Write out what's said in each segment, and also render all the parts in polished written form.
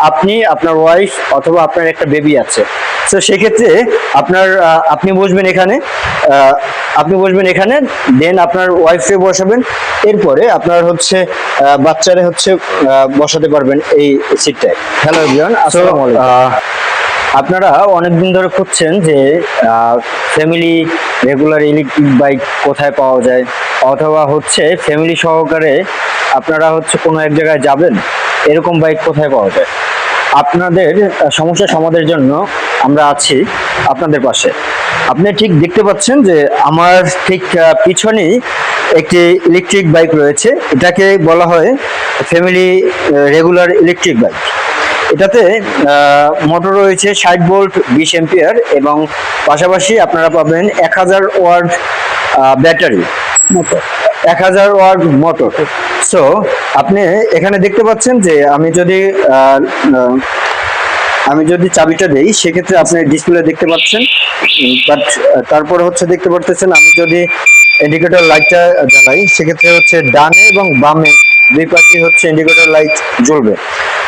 আপনি, আপনার ওয়াইফ অথবা আপনার একটা বেবি আছে, তো সেক্ষেত্রে আপনি বসবেন এখানে, দেন আপনার ওয়াইফে বসাবেন। এরপরে আপনার হচ্ছে বাচ্চারে হচ্ছে বসাতে পারবেন এই সিটটায়। হ্যালো এভরিওয়ান, আসসালামু আলাইকুম। আপনারা অনেকদিন ধরে খুঁজছেন যে ফ্যামিলি রেগুলার ইলেকট্রিক বাইক কোথায় পাওয়া যায়, অথবা হচ্ছে ফ্যামিলি সহকারে আপনারা হচ্ছে কোনো এক জায়গায় যাবেন, এরকম বাইক কোথায় পাওয়া যায়। আপনাদের সমস্যা সমাধানের জন্য আমরা আছি আপনাদের পাশে। আপনি ঠিক দেখতে পাচ্ছেন যে আমার ঠিক পিছনেই একটি ইলেকট্রিক বাইক রয়েছে। এটাকে বলা হয় ফ্যামিলি রেগুলার ইলেকট্রিক বাইক। এটাতে মোটর রয়েছে 60 ভোল্ট 20 এম্পিয়ার, এবং পাশাপাশি আপনারা পাবেন 1000 watt battery motor, 1000 watt motor. So আপনি এখানে দেখতে পাচ্ছেন যে আমি যদি চাবিটা দেই, সেক্ষেত্রে আপনি ডিসপ্লে দেখতে পাচ্ছেন, বাট তারপরে হচ্ছে দেখতে পারতেছেন আমি যদি ইন্ডিকেটর লাইটটা জ্বালাই, সেক্ষেত্রে হচ্ছে ডানে এবং বামে দুই পাশে হচ্ছে ইন্ডিকেটর লাইট জ্বলবে।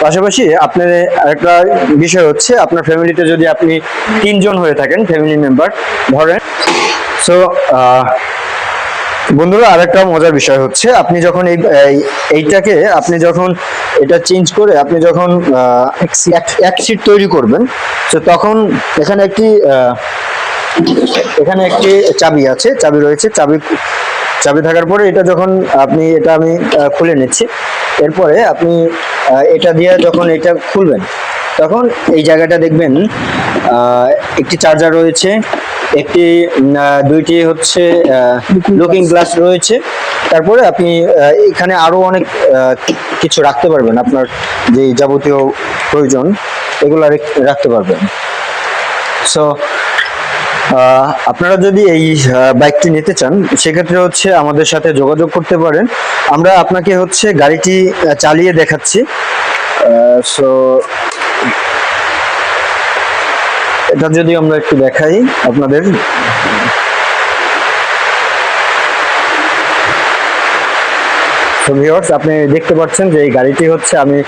পাশাপাশি আপনার একটা বিষয় হচ্ছে, আপনার ফ্যামিলিতে যদি আপনি 3 জন হয়ে থাকেন, ফ্যামিলি মেম্বার ধরেন, সো বন্ধুরা আরেকটা মজার বিষয় হচ্ছে, আপনি যখন এইটাকে আপনি যখন এটা চেঞ্জ করে আপনি যখন এক সিট তৈরি করবেন, তো তখন এখানে একটি চাবি আছে, চাবি রয়েছে। চাবি থাকার পরে এটা যখন আমি খুলে নিচ্ছি, এরপরে আপনি এটা দিয়ে যখন এটা খুলবেন, তখন এই জায়গাটা দেখবেন একটি চার্জার রয়েছে, দুইটি হচ্ছে লুকিং গ্লাস রয়েছে। তারপরে আপনি এখানে আরো অনেক কিছু রাখতে পারবেন, আপনার যে যাবতীয় প্রয়োজন এগুলো রাখতে পারবেন। সো আপনারা যদি এই বাইকটি নিতে চান, সেক্ষেত্রে হচ্ছে আমাদের সাথে যোগাযোগ করতে পারেন। আমরা আপনাকে হচ্ছে গাড়িটি চালিয়ে দেখাচ্ছি। সো এটা যদি আমরা একটু দেখাই আপনাদের, ভিউয়ার্স আপনি দেখতে পাচ্ছেন যে এই গাড়িটি হচ্ছে আমি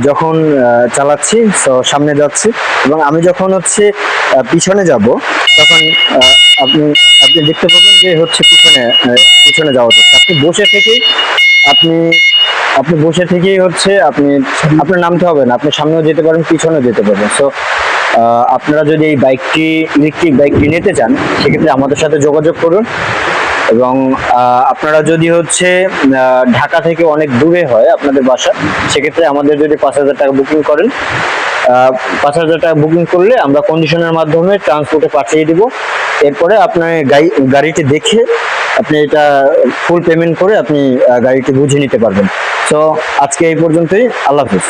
যখন চালাচ্ছি, তো সামনে যাচ্ছি, এবং আমি যখন হচ্ছে পিছনে যাব, তখন আপনি দেখতে পাবেন যে হচ্ছে পিছনে যাওয়া যাচ্ছে। আপনি বসে থেকেই হচ্ছে আপনার নামতে হবে না, আপনি সামনেও যেতে পারেন, পিছনেও যেতে পারবেন। সো আপনারা যদি এই ইলেকট্রিক বাইকটি নিতে চান, সেক্ষেত্রে আমাদের সাথে যোগাযোগ করুন। এবং আপনারা যদি হচ্ছে ঢাকা থেকে অনেক দূরে হয় আপনাদের বাসা, সেক্ষেত্রে আমাদের যদি 5000 টাকা বুকিং করেন, 5000 টাকা বুকিং করলে আমরা কন্ডিশনের মাধ্যমে ট্রান্সপোর্টে পাঠিয়ে দিব। এরপরে আপনার গাড়িটি দেখে আপনি এটা ফুল পেমেন্ট করে আপনি গাড়িটি বুঝে নিতে পারবেন। তো আজকে এই পর্যন্তই, আল্লাহ হাফিজ।